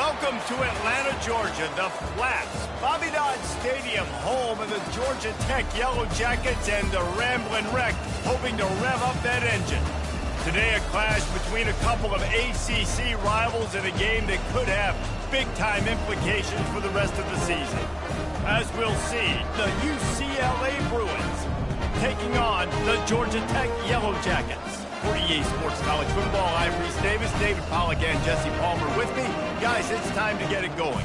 Welcome to Atlanta, Georgia, the Flats, Bobby Dodd Stadium, home of the Georgia Tech Yellow Jackets and the Ramblin' Wreck, hoping to rev up that engine. Today, a clash between a couple of ACC rivals in a game that could have big-time implications for the rest of the season. As we'll see, the UCLA Bruins taking on the Georgia Tech Yellow Jackets. For EA Sports College Football, I'm Reese Davis, David Pollack, and Jesse Palmer with me. Guys, it's time to get it going.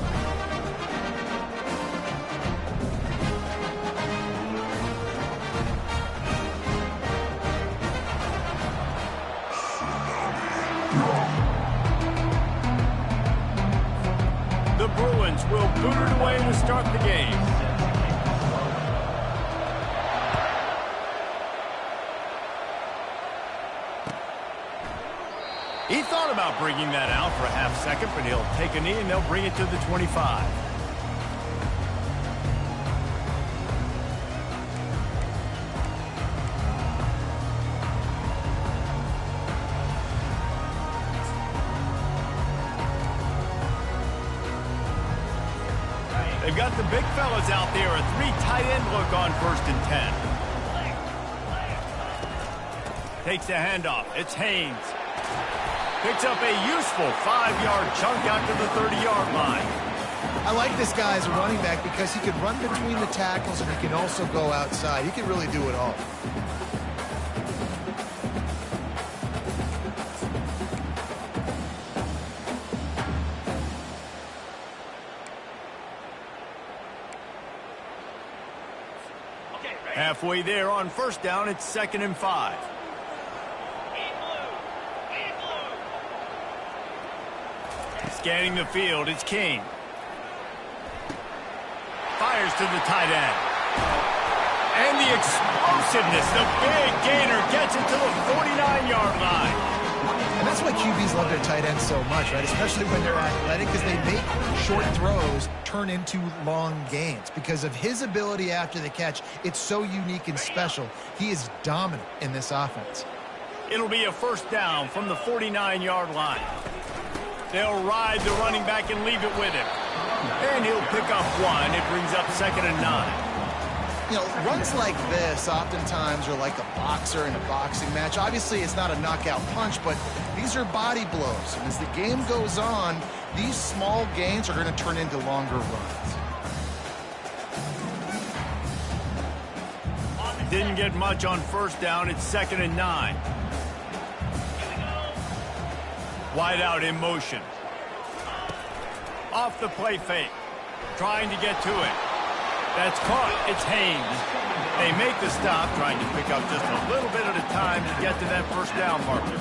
The Bruins will boot it away to start the game. He thought about bringing that out for a half second, but he'll take a knee and they'll bring it to the 25. They've got the big fellas out there, a three tight end look on 1st and 10. Takes the handoff. It's Haynes. Picks up a useful 5-yard chunk out to the 30-yard line. I like this guy as a running back because he can run between the tackles and he can also go outside. He can really do it all. Halfway there on 1st down, it's 2nd and 5. Scanning the field, it's King. Fires to the tight end. And the explosiveness, the big gainer gets it to the 49-yard line. And that's why QBs love their tight ends so much, right? Especially when they're athletic, because they make short throws turn into long gains. Because of his ability after the catch, it's so unique and special. He is dominant in this offense. It'll be a 1st down from the 49-yard line. They'll ride the running back and leave it with him. And he'll pick up 1. It brings up 2nd and 9. You know, runs like this oftentimes are like a boxer in a boxing match. Obviously, it's not a knockout punch, but these are body blows. And as the game goes on, these small gains are going to turn into longer runs. Didn't get much on 1st down. It's 2nd and 9. Wide out in motion. Off the play fake. Trying to get to it. That's caught. It's Haynes. They make the stop, trying to pick up just a little bit at a time to get to that 1st down marker.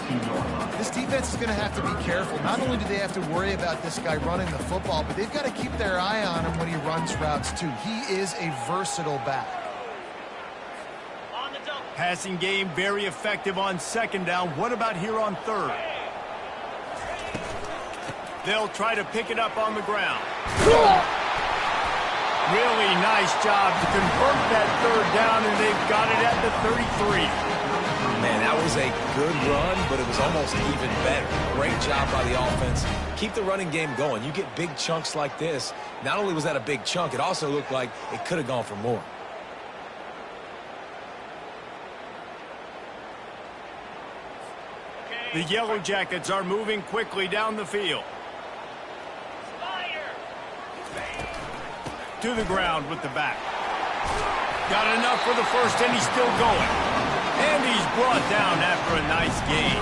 This defense is going to have to be careful. Not only do they have to worry about this guy running the football, but they've got to keep their eye on him when he runs routes too. He is a versatile back. Passing game very effective on 2nd down. What about here on 3rd? They'll try to pick it up on the ground. Really nice job to convert that 3rd down, and they've got it at the 33. Man, that was a good run, but it was almost even better. Great job by the offense. Keep the running game going. You get big chunks like this. Not only was that a big chunk, it also looked like it could have gone for more. The Yellow Jackets are moving quickly down the field. To the ground with the back. Got enough for the 1st, and he's still going. And he's brought down after a nice gain.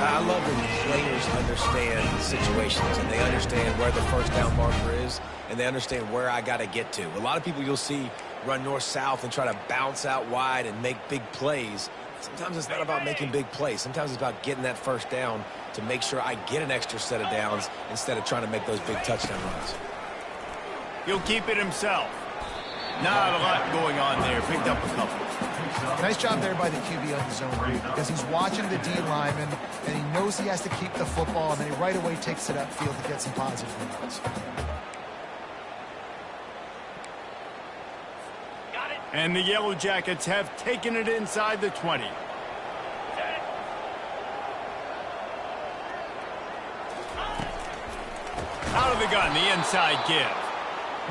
I love when players understand situations, and they understand where the 1st down marker is, and they understand where I got to get to. A lot of people you'll see run north-south and try to bounce out wide and make big plays. Sometimes it's not about making big plays. Sometimes it's about getting that 1st down to make sure I get an extra set of downs instead of trying to make those big touchdown runs. He'll keep it himself. Not a lot going on there. Picked up a couple. Nice job there by the QB on the zone read because he's watching the D lineman and he knows he has to keep the football, and then he right away takes it upfield to get some positive results. And the Yellow Jackets have taken it inside the 20. Out of the gun, the inside give.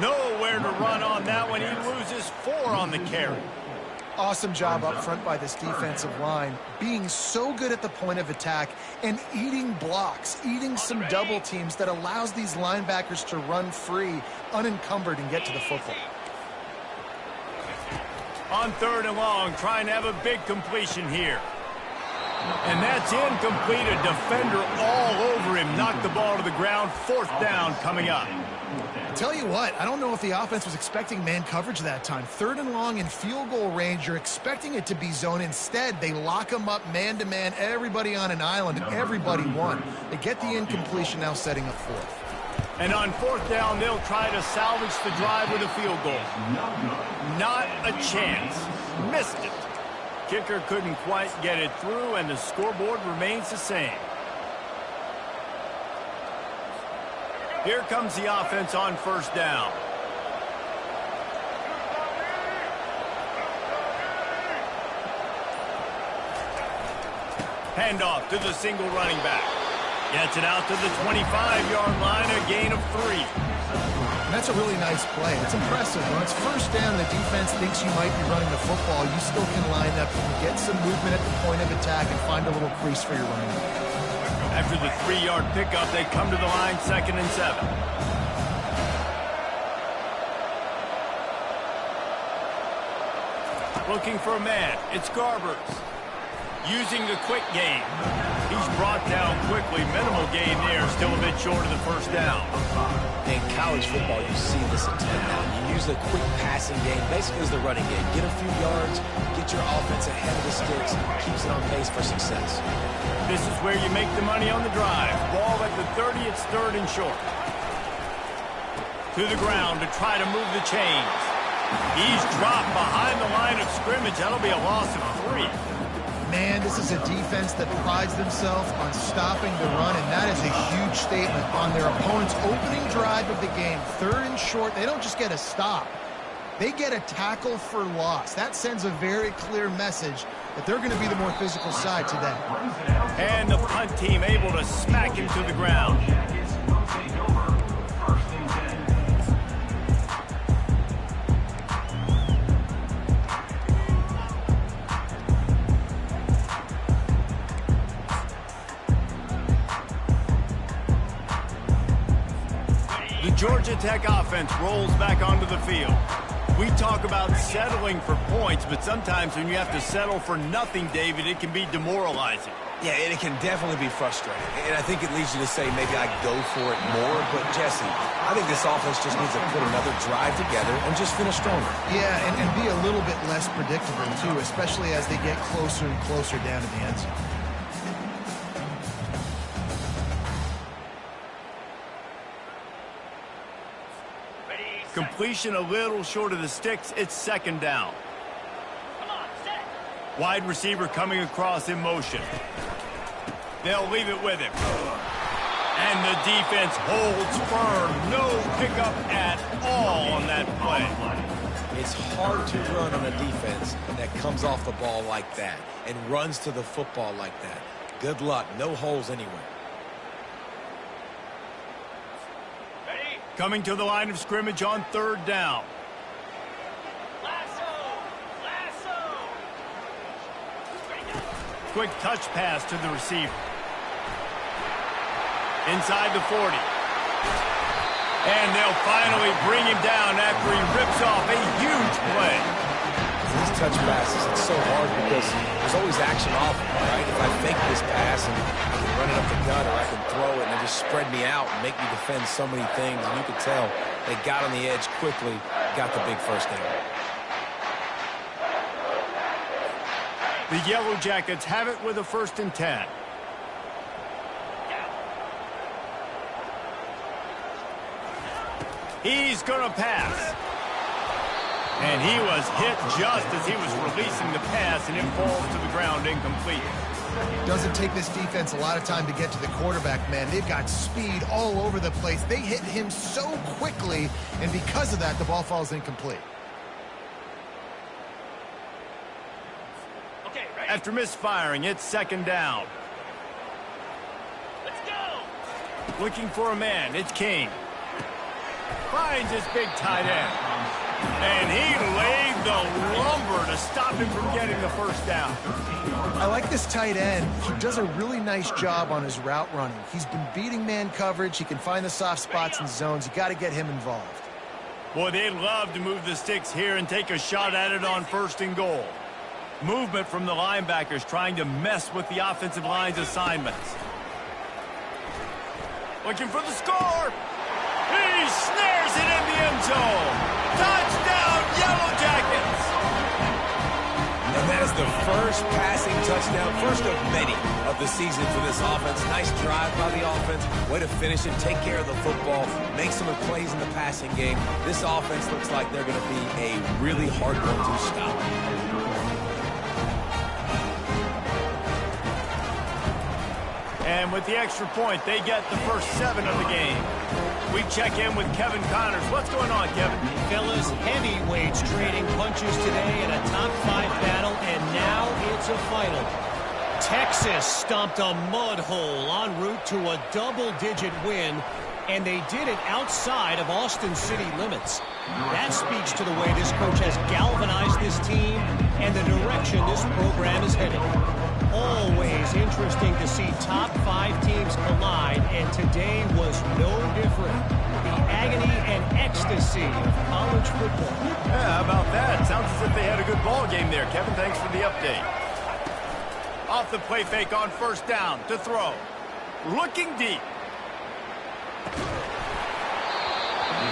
Nowhere to run on that one. He loses 4 on the carry. Awesome job up front by this defensive line, being so good at the point of attack and eating blocks, eating some double teams that allows these linebackers to run free, unencumbered, and get to the football. On 3rd and long, trying to have a big completion here. And that's incomplete. A defender all over him. Knocked the ball to the ground. 4th down coming up. Tell you what, I don't know if the offense was expecting man coverage that time. 3rd and long in field goal range, you're expecting it to be zone. Instead, they lock them up man-to-man, everybody on an island, and everybody won. They get the incompletion, now setting up 4th. And on 4th down, they'll try to salvage the drive with a field goal. Not a chance. Missed it. Kicker couldn't quite get it through, and the scoreboard remains the same. Here comes the offense on 1st down. Handoff to the single running back. Gets it out to the 25-yard line, a gain of 3. And that's a really nice play. It's impressive. When it's 1st down, the defense thinks you might be running the football. You still can line up, you can get some movement at the point of attack and find a little crease for your running back. After the 3-yard pickup, they come to the line 2nd and 7. Looking for a man. It's Garbers. Using the quick game. He's brought down quickly. Minimal gain there. Still a bit short of the 1st down. In college football, you see this a ton now. You use the quick passing game, basically as the running game. Get a few yards, get your offense ahead of the sticks, keeps it on pace for success. This is where you make the money on the drive. Ball at the 30, it's 3rd and short. To the ground to try to move the chains. He's dropped behind the line of scrimmage. That'll be a loss of 3. Man, this is a defense that prides themselves on stopping the run, and that is a huge statement on their opponent's opening drive of the game. 3rd and short, they don't just get a stop. They get a tackle for loss. That sends a very clear message that they're going to be the more physical side today. And the punt team able to smack him to the ground. The Georgia Tech offense rolls back onto the field. We talk about settling for points, but sometimes when you have to settle for nothing, David, it can be demoralizing. Yeah, and it can definitely be frustrating. And I think it leads you to say maybe I go for it more. But, Jesse, I think this offense just needs to put another drive together and just finish stronger. Yeah, and be a little bit less predictable, too, especially as they get closer and closer down to the end zone. Completion a little short of the sticks. It's 2nd down. Wide receiver coming across in motion. They'll leave it with him. And the defense holds firm. No pickup at all on that play. It's hard to run on a defense that comes off the ball like that and runs to the football like that. Good luck. No holes anywhere. Coming to the line of scrimmage on 3rd down. Quick touch pass to the receiver. Inside the 40. And they'll finally bring him down after he rips off a huge play. These touch passes, it's so hard because there's always action off, right? If I fake this pass and I can run it up the gut or I can throw it and they just spread me out and make me defend so many things. And you could tell they got on the edge quickly, got the big 1st down. The Yellow Jackets have it with a 1st and 10. He's going to pass. And he was hit just as he was releasing the pass, and it falls to the ground incomplete. Doesn't take this defense a lot of time to get to the quarterback, man. They've got speed all over the place. They hit him so quickly, and because of that, the ball falls incomplete. After misfiring, it's 2nd down. Looking for a man. It's King. Finds his big tight end. And he laid the lumber to stop him from getting the first down. I like this tight end. He does a really nice job on his route running. He's been beating man coverage. He can find the soft spots and zones. You got to get him involved. Boy, they'd love to move the sticks here and take a shot at it on 1st and goal. Movement from the linebackers trying to mess with the offensive line's assignments. Looking for the score. He snares it in the end zone. Touchdown, Yellow Jackets. And that is the first passing touchdown, first of many of the season for this offense. Nice drive by the offense. Way to finish it, take care of the football, make some plays in the passing game. This offense looks like they're going to be a really hard one to stop. And with the extra point, they get the first 7 of the game. We check in with Kevin Connors. What's going on, Kevin? Fellas, heavyweights trading punches today in a top 5 battle, and now it's a final. Texas stomped a mud hole en route to a double-digit win, and they did it outside of Austin city limits. That speaks to the way this coach has galvanized this team and the direction this program is headed. Always interesting to see top 5 teams collide, and today was no different. The agony and ecstasy of college football. Yeah, how about that? Sounds as if they had a good ball game there. Kevin, thanks for the update. Off the play fake on 1st down to throw. Looking deep.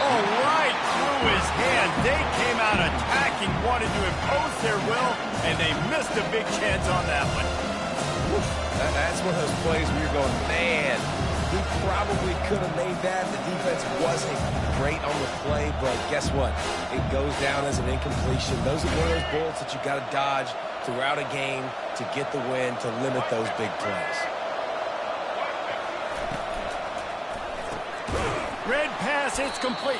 Oh, right through his hand. They came out attacking, wanted to impose their will, and they missed a big chance on that one. That's one of those plays where you're going, man, he probably could have made that. The defense wasn't great on the play, but guess what? It goes down as an incompletion. Those are one of those bullets that you've got to dodge throughout a game to get the win, to limit those big plays. Red pass, it's complete.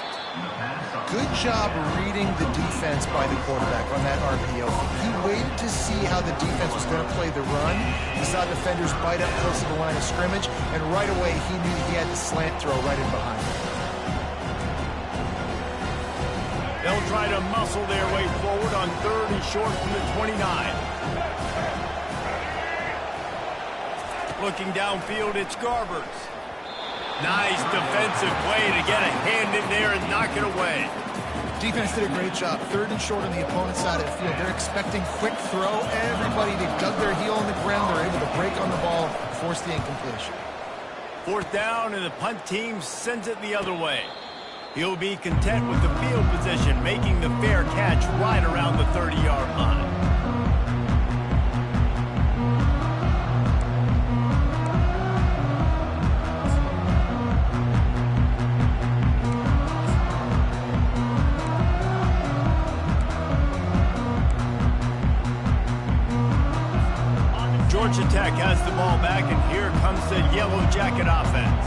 Good job reading the defense by the quarterback on that RPO. He waited to see how the defense was going to play the run. He saw defenders bite up close to the line of scrimmage, and right away he knew he had the slant throw right in behind him. They'll try to muscle their way forward on 3rd and short from the 29. Looking downfield, it's Garbers. Nice defensive play to get a hand in there and knock it away. Defense did a great job. 3rd and short on the opponent's side of the field. They're expecting quick throw. Everybody, they dug their heel on the ground. They're able to break on the ball, force the incompletion. 4th down, and the punt team sends it the other way. He'll be content with the field position, making the fair catch right around the 30-yard line. Georgia Tech has the ball back, and here comes the Yellow Jacket offense.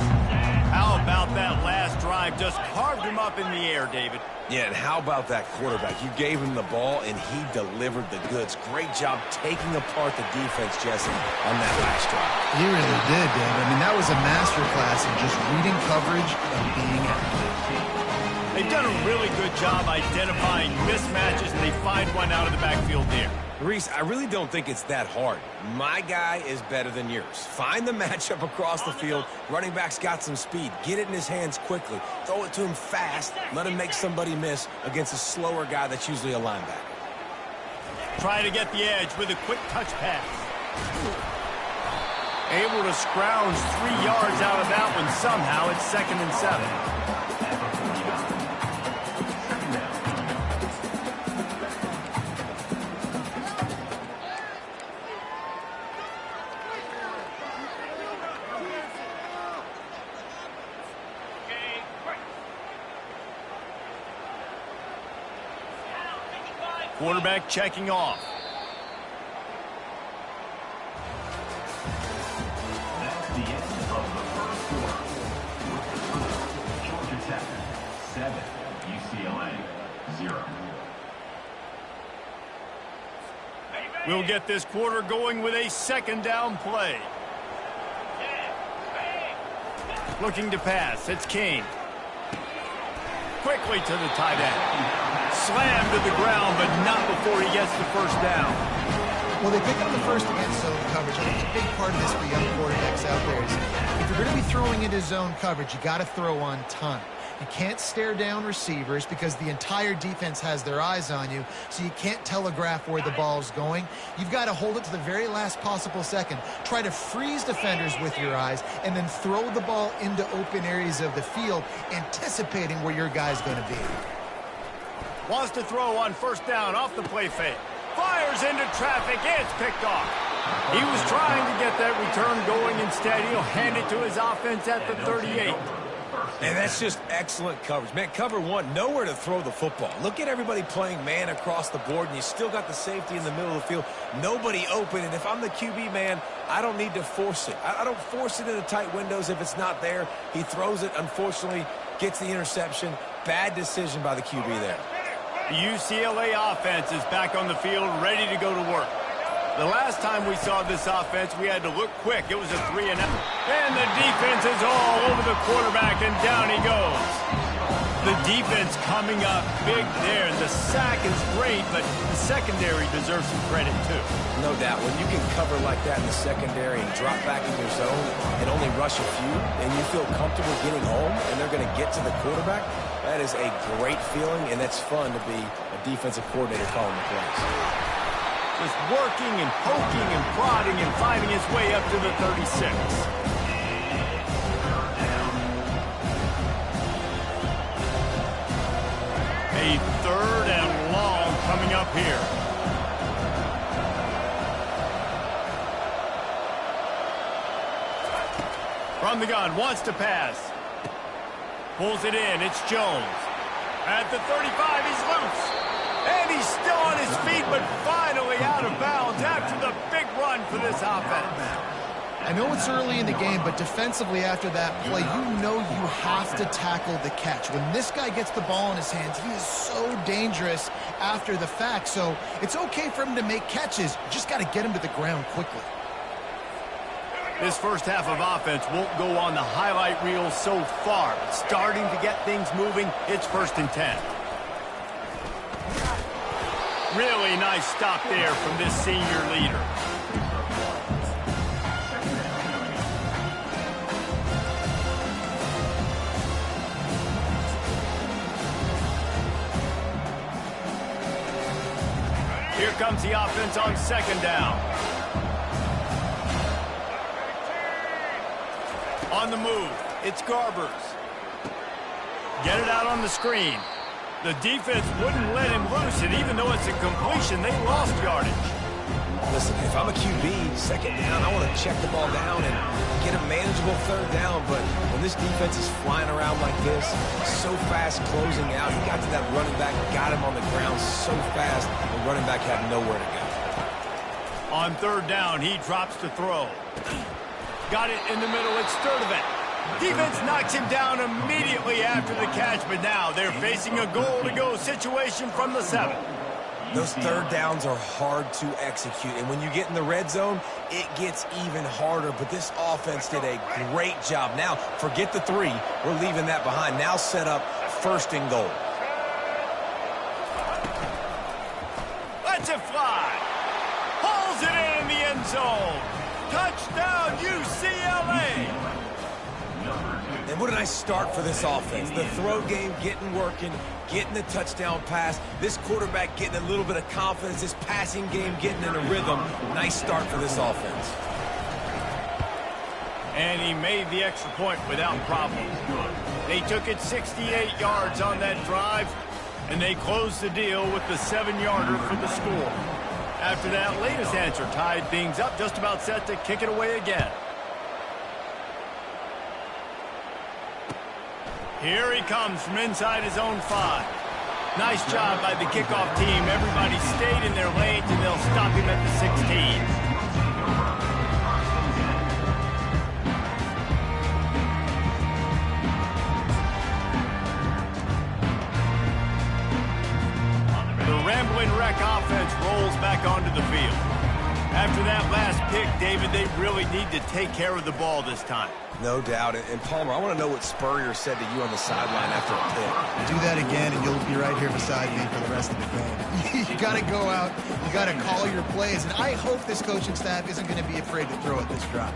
How about that last drive? Just carved him up in the air, David. Yeah, and how about that quarterback? You gave him the ball, and he delivered the goods. Great job taking apart the defense, Jesse, on that last drive. He really did, Dave. I mean, that was a masterclass in just reading coverage and being active. They've done a really good job identifying mismatches, and they find one out of the backfield there. Reese, I really don't think it's that hard. My guy is better than yours. Find the matchup across the field. Running back's got some speed. Get it in his hands quickly. Throw it to him fast. Let him make somebody miss against a slower guy that's usually a linebacker. Try to get the edge with a quick touch pass. Able to scrounge 3 yards out of that one somehow. It's 2nd and 7. Quarterback checking off. That's the end of the first quarter. Georgia Tech 7, UCLA 0. We'll get this quarter going with a 2nd down play. Looking to pass. It's King. Quickly to the tight end. Slammed to the ground, but not before he gets the first down. Well, they pick up the first against zone coverage. I think a big part of this for young quarterbacks out there is if you're going to be throwing into zone coverage, you got to throw on time. You can't stare down receivers because the entire defense has their eyes on you, so you can't telegraph where the ball's going. You've got to hold it to the very last possible second. Try to freeze defenders with your eyes and then throw the ball into open areas of the field, anticipating where your guy's going to be. Wants to throw on first down off the play fake. Fires into traffic. It's picked off. He was trying to get that return going. Instead, he'll hand it to his offense at the 38. And that's just excellent coverage. Man, cover one, nowhere to throw the football. Look at everybody playing man across the board, and you still got the safety in the middle of the field. Nobody open, and if I'm the QB, man, I don't need to force it. I don't force it into tight windows if it's not there. He throws it, unfortunately, gets the interception. Bad decision by the QB there. The UCLA offense is back on the field, ready to go to work. The last time we saw this offense, we had to look quick. It was a 3-and-out. And the defense is all over the quarterback, and down he goes. The defense coming up big there. The sack is great, but the secondary deserves some credit, too. No doubt. When you can cover like that in the secondary and drop back in your zone and only rush a few, and you feel comfortable getting home, and they're going to get to the quarterback, that is a great feeling, and that's fun to be a defensive coordinator calling the plays. Just working and poking and prodding and finding his way up to the 36. A 3rd and long coming up here. From the gun, wants to pass. Pulls it in, it's Jones. At the 35, he's loose. And he's still on his feet, but finally out of bounds after the big run for this offense. I know it's early in the game, but defensively after that play, you know you have to tackle the catch. When this guy gets the ball in his hands, he is so dangerous after the fact. So it's okay for him to make catches. You just got to get him to the ground quickly. This first half of offense won't go on the highlight reel so far. But starting to get things moving, it's 1st and 10. Really nice stop there from this senior leader. Here comes the offense on 2nd down. On the move, it's Garbers. Get it out on the screen. The defense wouldn't let him loose, and even though it's a completion, they lost yardage. Listen, if I'm a QB, 2nd down, I want to check the ball down and get a manageable 3rd down, but when this defense is flying around like this, so fast closing out, he got to that running back, got him on the ground so fast, the running back had nowhere to go. On 3rd down, he drops to throw. Got it in the middle, it's Sturdivant. Defense knocks him down immediately after the catch, but now they're facing a goal-to-go situation from the 7. Those 3rd downs are hard to execute, and when you get in the red zone, it gets even harder, but this offense did a great job. Now, forget the 3. We're leaving that behind. Now set up 1st and goal. Lets it fly. Pulls it in the end zone. Touchdown, UCLA. And what a nice start for this offense. The throw game getting working, getting the touchdown pass. This quarterback getting a little bit of confidence. This passing game getting in a rhythm. Nice start for this offense. And he made the extra point without problem. They took it 68 yards on that drive, and they closed the deal with the 7-yarder for the score. After that latest answer tied things up, just about set to kick it away again. Here he comes from inside his own 5. Nice job by the kickoff team. Everybody stayed in their lanes, and they'll stop him at the 16. The Ramblin' Wreck offense rolls back onto the field. After that last pick, David, they really need to take care of the ball this time. No doubt. And Palmer, I want to know what Spurrier said to you on the sideline after a pick. Do that again, and you'll be right here beside me for the rest of the game. You got to go out. You got to call your plays. And I hope this coaching staff isn't going to be afraid to throw at this drive.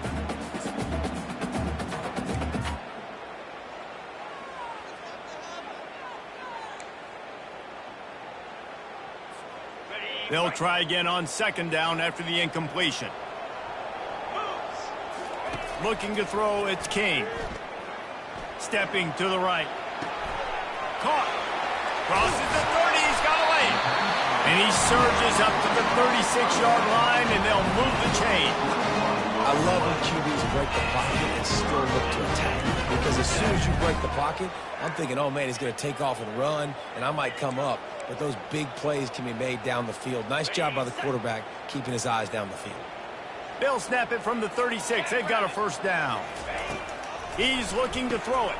They'll try again on second down after the incompletion. Looking to throw, it's King. Stepping to the right. Caught. Crosses the 30, he's got away. And he surges up to the 36-yard line, and they'll move the chain. I love when QBs break the pocket and still look to attack. Because as soon as you break the pocket, I'm thinking, oh, man, he's going to take off and run, and I might come up. But those big plays can be made down the field. Nice job by the quarterback keeping his eyes down the field. They'll snap it from the 36. They've got a first down. He's looking to throw it.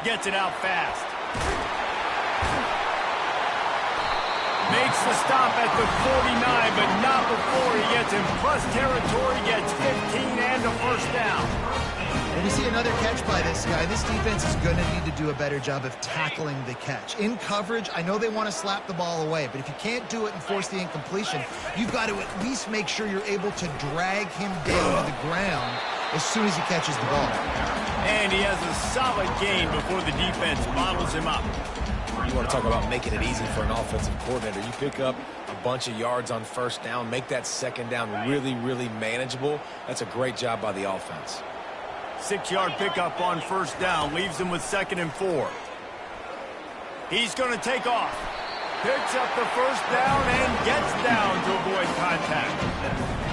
Gets it out fast. Makes the stop at the 49, but not before he gets in plus territory, gets 15 and a first down. And you see another catch by this guy. This defense is going to need to do a better job of tackling the catch. In coverage, I know they want to slap the ball away, but if you can't do it and force the incompletion, you've got to at least make sure you're able to drag him down to the ground as soon as he catches the ball. And he has a solid gain before the defense bottles him up. You want to talk about making it easy for an offensive coordinator. You pick up a bunch of yards on first down, make that second down really, really manageable. That's a great job by the offense. 6-yard pickup on first down, leaves him with 2nd and 4. He's going to take off. Picks up the first down and gets down to avoid contact.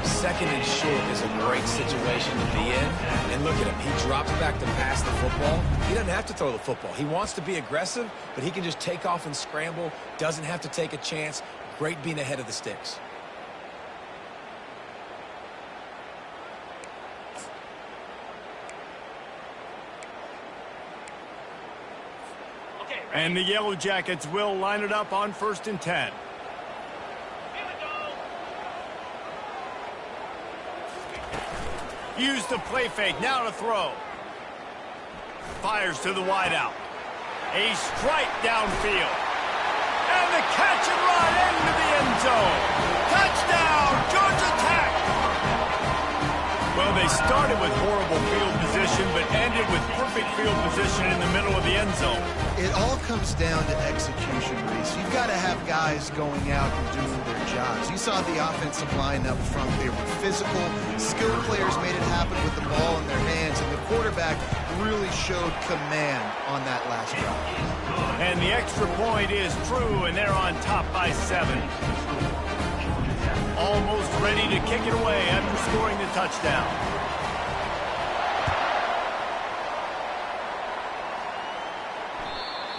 2nd and short is a great situation to be in. And look at him. He drops back to pass the football. He doesn't have to throw the football. He wants to be aggressive, but he can just take off and scramble. Doesn't have to take a chance. Great being ahead of the sticks. And the Yellow Jackets will line it up on 1st and 10. Use the play fake, now to throw. Fires to the wideout. A strike downfield. And the catch and run into the end zone. Touchdown, Georgia Tech! Well, they started with horrible field position, but ended with perfect field position in the middle of the end zone. It all comes down to execution, Reese. You've got to have guys going out and doing their jobs. You saw the offensive line up front. They were physical. Skilled players made it happen with the ball in their hands, and the quarterback really showed command on that last drive. And the extra point is true, and they're on top by 7. Almost ready to kick it away after scoring the touchdown.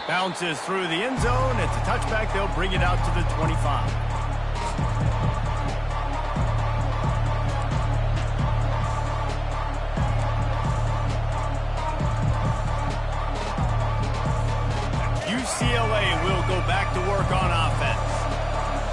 Bounces through the end zone. It's a touchback. They'll bring it out to the 25. UCLA will go back to work on offense.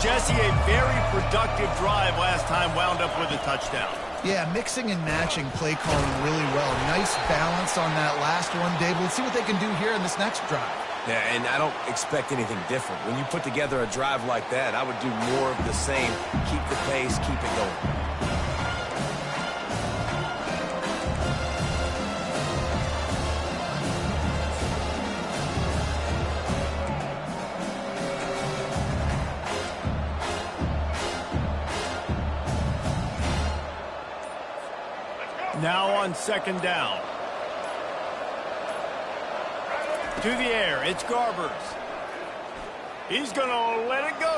Jesse, a very productive drive last time, wound up with a touchdown. Yeah, mixing and matching play calling really well. Nice balance on that last one, Dave. Let's see what they can do here in this next drive. Yeah, and I don't expect anything different. When you put together a drive like that, I would do more of the same. Keep the pace, keep it going. Now on 2nd down. To the air, it's Garbers. He's going to let it go.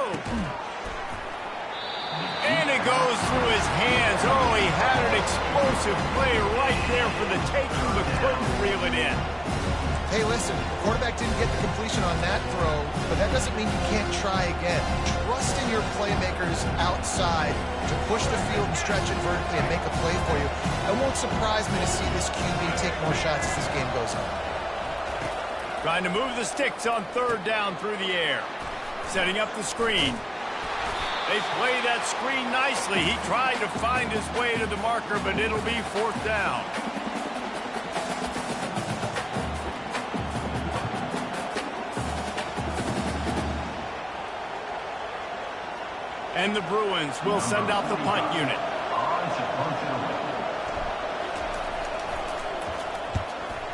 And it goes through his hands. Oh, he had an explosive play right there for the taking, but couldn't reel it in. Hey, listen, the quarterback didn't get the completion on that throw, but that doesn't mean you can't try again. Trust in your playmakers outside to push the field and stretch it vertically and make a play for you. It won't surprise me to see this QB take more shots as this game goes on. Trying to move the sticks on 3rd down through the air. Setting up the screen. They play that screen nicely. He tried to find his way to the marker, but it'll be 4th down. And the Bruins will send out the punt unit.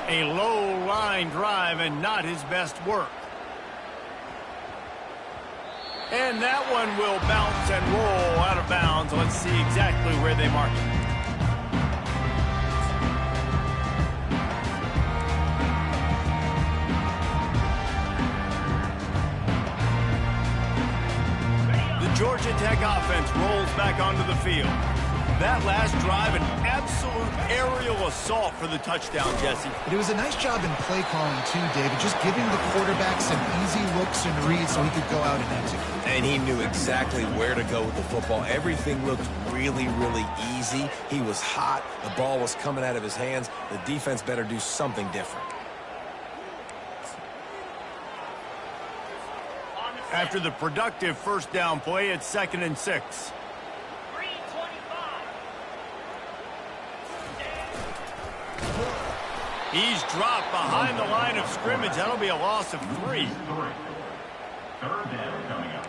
A low line drive and not his best work. And that one will bounce and roll out of bounds. Let's see exactly where they mark it. The Georgia Tech offense rolls back onto the field. That last drive, an absolute aerial assault for the touchdown, Jesse. But it was a nice job in play calling, too, David. Just giving the quarterback some easy looks and reads so he could go out and execute. And he knew exactly where to go with the football. Everything looked really, really easy. He was hot. The ball was coming out of his hands. The defense better do something different. After the productive first down play, it's 2nd and 6. He's dropped behind the line of scrimmage. That'll be a loss of 3. 3rd down coming up.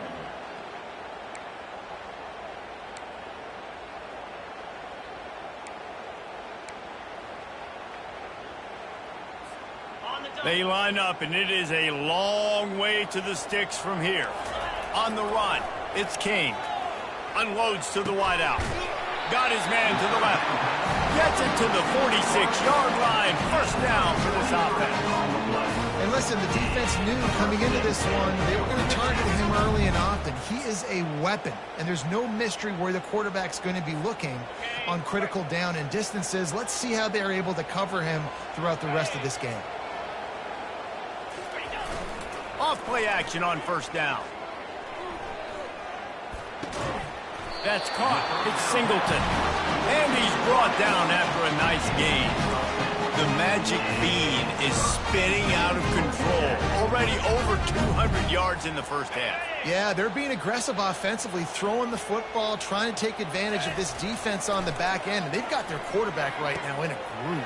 They line up, and it is a long way to the sticks from here. On the run, it's Kane. Unloads to the wideout. Got his man to the left. Gets it to the 46-yard line. 1st down for this offense. And listen, the defense knew coming into this one, they were going to target him early and often. He is a weapon, and there's no mystery where the quarterback's going to be looking on critical down and distances. Let's see how they're able to cover him throughout the rest of this game. Off play action on 1st down. That's caught. It's Singleton. And he's brought down after a nice gain. The magic bean is spinning out of control. Already over 200 yards in the first half. Yeah, they're being aggressive offensively, throwing the football, trying to take advantage of this defense on the back end. And they've got their quarterback right now in a groove.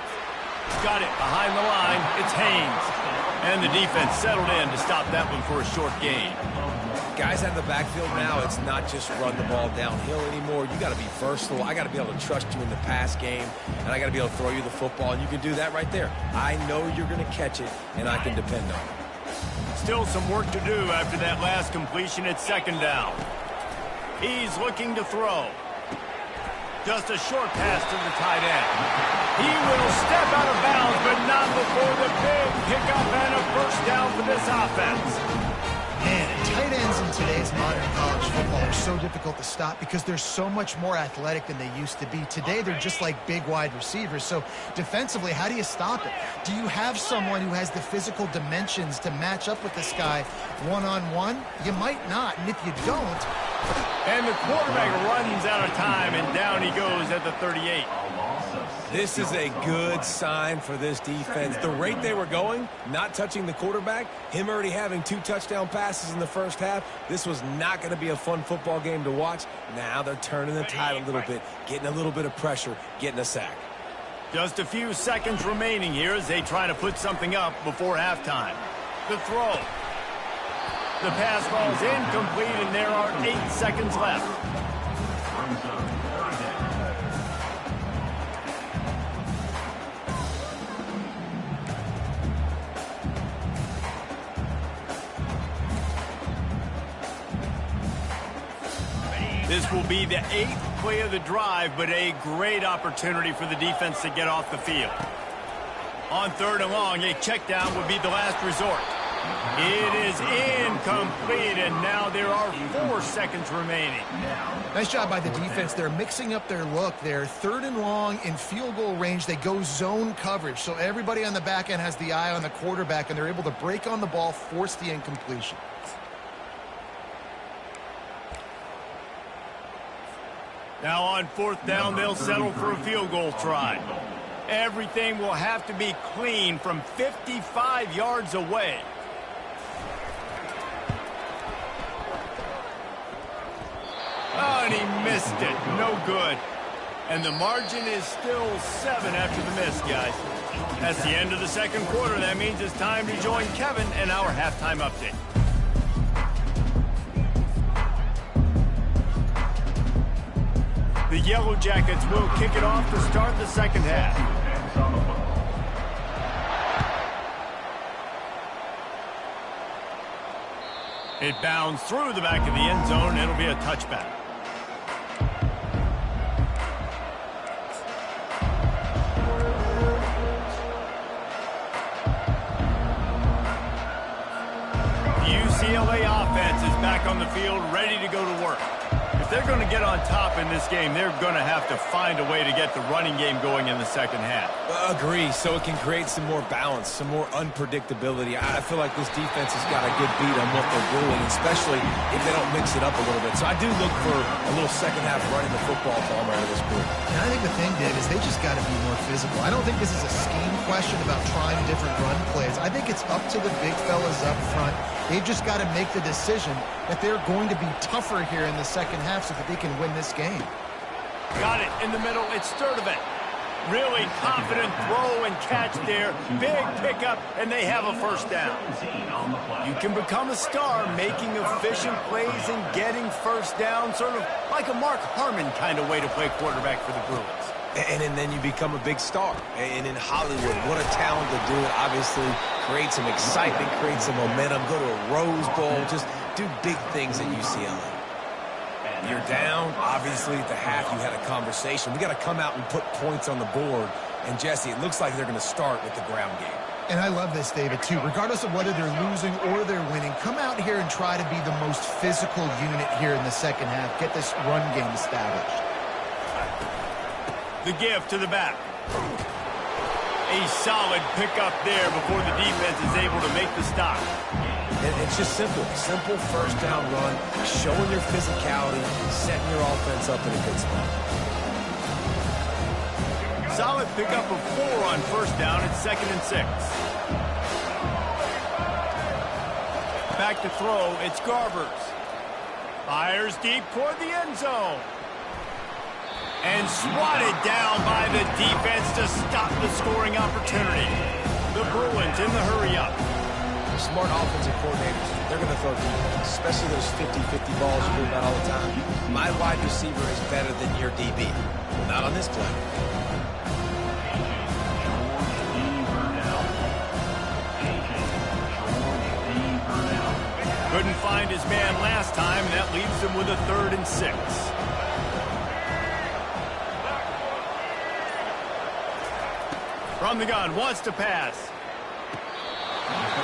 Got it behind the line. It's Haynes. And the defense settled in to stop that one for a short gain. Guys out of the backfield now, it's not just run the ball downhill anymore. You got to be versatile. I got to be able to trust you in the pass game, and I got to be able to throw you the football, and you can do that right there. I know you're going to catch it, and I can depend on it. Still some work to do after that last completion at 2nd down. He's looking to throw. Just a short pass to the tight end. He will step out of bounds, but not before the big pickup and a 1st down for this offense. Man, tight ends in today's modern college football are so difficult to stop because they're so much more athletic than they used to be. Today, they're just like big wide receivers. So defensively, how do you stop it? Do you have someone who has the physical dimensions to match up with this guy one-on-one? You might not, and if you don't... And the quarterback runs out of time, and down he goes at the 38. This is a good sign for this defense. The rate they were going, not touching the quarterback, him already having 2 touchdown passes in the first half, this was not going to be a fun football game to watch. Now they're turning the tide a little bit, getting a little bit of pressure, getting a sack. Just a few seconds remaining here as they try to put something up before halftime. The throw. The pass falls incomplete, and there are 8 seconds left. This will be the 8th play of the drive, but a great opportunity for the defense to get off the field. On 3rd and long, a check down would be the last resort. It is incomplete, and now there are 4 seconds remaining. Nice job by the defense. They're mixing up their look. They're 3rd and long in field goal range. They go zone coverage, so everybody on the back end has the eye on the quarterback, and they're able to break on the ball, force the incompletion. Now on 4th down, they'll settle for a field goal try. Everything will have to be clean from 55 yards away. missed it. No good. And the margin is still 7 after the miss, guys. That's the end of the second quarter. That means it's time to join Kevin and our halftime update. The Yellow Jackets will kick it off to start the second half. It bounds through the back of the end zone. It'll be a touchback. The UCLA offense is back on the field, ready to go to work. If they're going to get on top in this game, they're going to have to find a way to get the running game going in the second half. Agree, so it can create some more balance, some more unpredictability. I feel like this defense has got a good beat on what they're doing, especially if they don't mix it up a little bit. So I do look for a little second half running the football ball out of this group. And I think the thing, Dave, is they just got to be more physical. I don't think this is a scheme question about trying different run plays. I think it's up to the big fellas up front. They've just got to make the decision that they're going to be tougher here in the second half so that they can win this game. Got it in the middle. It's Sturdivant. Really confident throw and catch there. Big pickup, and they have a first down. You can become a star making efficient plays and getting first down, sort of like a Mark Harmon kind of way to play quarterback for the Bruins. And then you become a big star. And in Hollywood, what a talent to do it. Obviously, create some excitement, create some momentum, go to a Rose Bowl, just do big things at UCLA. You're down. Obviously, at the half, you had a conversation. We got to come out and put points on the board. And, Jesse, it looks like they're going to start with the ground game. And I love this, David, too. Regardless of whether they're losing or they're winning, come out here and try to be the most physical unit here in the second half. Get this run game established. The give to the back. A solid pickup there before the defense is able to make the stop. And it's just simple. Simple first down run, showing your physicality, setting your offense up in a good spot. Solid pickup of 4 on first down. It's 2nd and 6. Back to throw. It's Garbers. Fires deep toward the end zone. And swatted down by the defense to stop the scoring opportunity. The Bruins in the hurry-up. Smart offensive coordinators, they're going to throw deep, especially those 50-50 balls you hear about all the time. My wide receiver is better than your DB. Well, not on this play. Couldn't find his man last time, and that leaves him with a 3rd and 6. From the gun, wants to pass.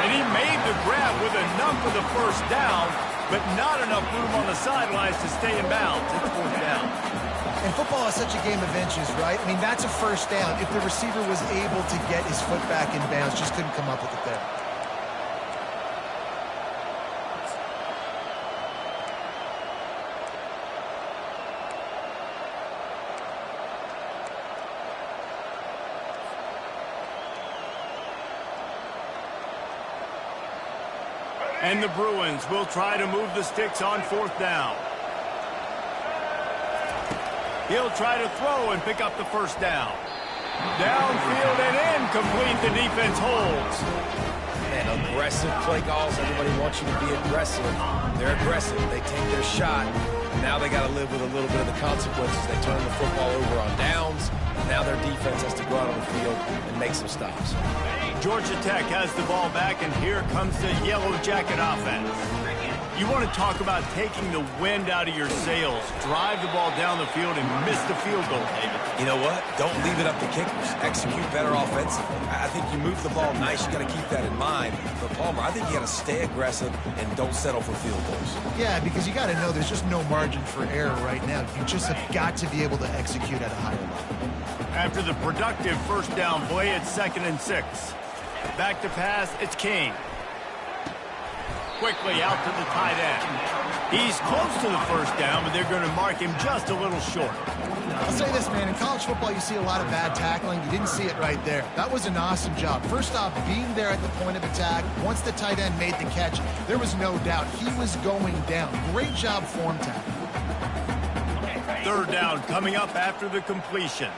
And he made the grab with enough for the first down, but not enough room on the sidelines to stay in bounds. It's 4th down. And football is such a game of inches, right? I mean, that's a first down. If the receiver was able to get his foot back in bounds, just couldn't come up with it there. And the Bruins will try to move the sticks on 4th down. He'll try to throw and pick up the first down. Downfield and incomplete. The defense holds. Man, aggressive play calls. Everybody wants you to be aggressive. They're aggressive. They take their shot. Now they got to live with a little bit of the consequences. They turn the football over on downs. Now their defense has to go out on the field and make some stops. Georgia Tech has the ball back, and here comes the Yellow Jacket offense. You want to talk about taking the wind out of your sails. Drive the ball down the field and miss the field goal, David. You know what? Don't leave it up to kickers. Execute better offensively. I think you move the ball nice. You got to keep that in mind. But Palmer, I think you got to stay aggressive and don't settle for field goals. Yeah, because you got to know there's just no margin for error right now. You just have got to be able to execute at a higher level. After the productive first down play, it's 2nd and 6. Back to pass, it's King. Quickly out to the tight end. He's close to the first down, but they're going to mark him just a little short. I'll say this, man. In college football, you see a lot of bad tackling. You didn't see it right there. That was an awesome job. First off, being there at the point of attack. Once the tight end made the catch, there was no doubt he was going down. Great job form tackling. Third down coming up after the completion.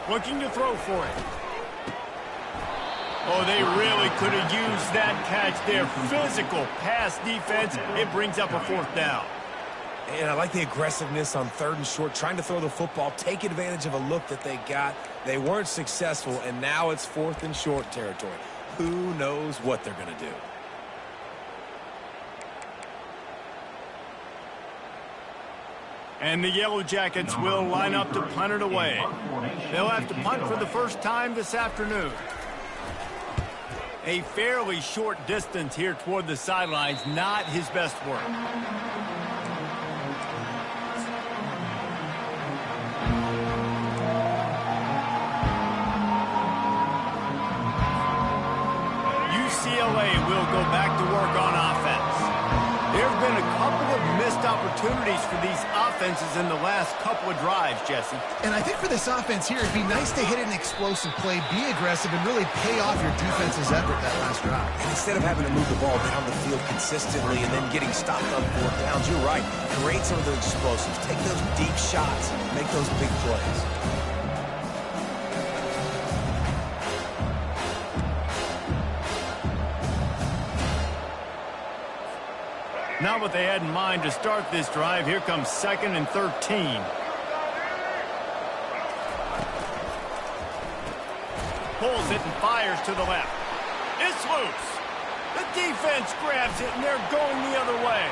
Looking to throw for it. Oh, they really could have used that catch there. Physical pass defense. It brings up a fourth down. And I like the aggressiveness on 3rd and short, trying to throw the football, take advantage of a look that they got. They weren't successful, and now it's 4th and short territory. Who knows what they're going to do? And the Yellow Jackets will line up to punt it away. They'll have to punt for the first time this afternoon. A fairly short distance here toward the sidelines, not his best work. UCLA will go back to work on offense. There have been a couple of missed opportunities for these offenses in the last couple of drives, Jesse. And I think for this offense here, it'd be nice to hit an explosive play, be aggressive, and really pay off your defense's effort that last drive. And instead of having to move the ball down the field consistently and then getting stopped on 4th downs, you're right. Create some of those explosives. Take those deep shots. Make those big plays. Not what they had in mind to start this drive. Here comes 2nd and 13. Pulls it and fires to the left. It's loose. The defense grabs it, and they're going the other way.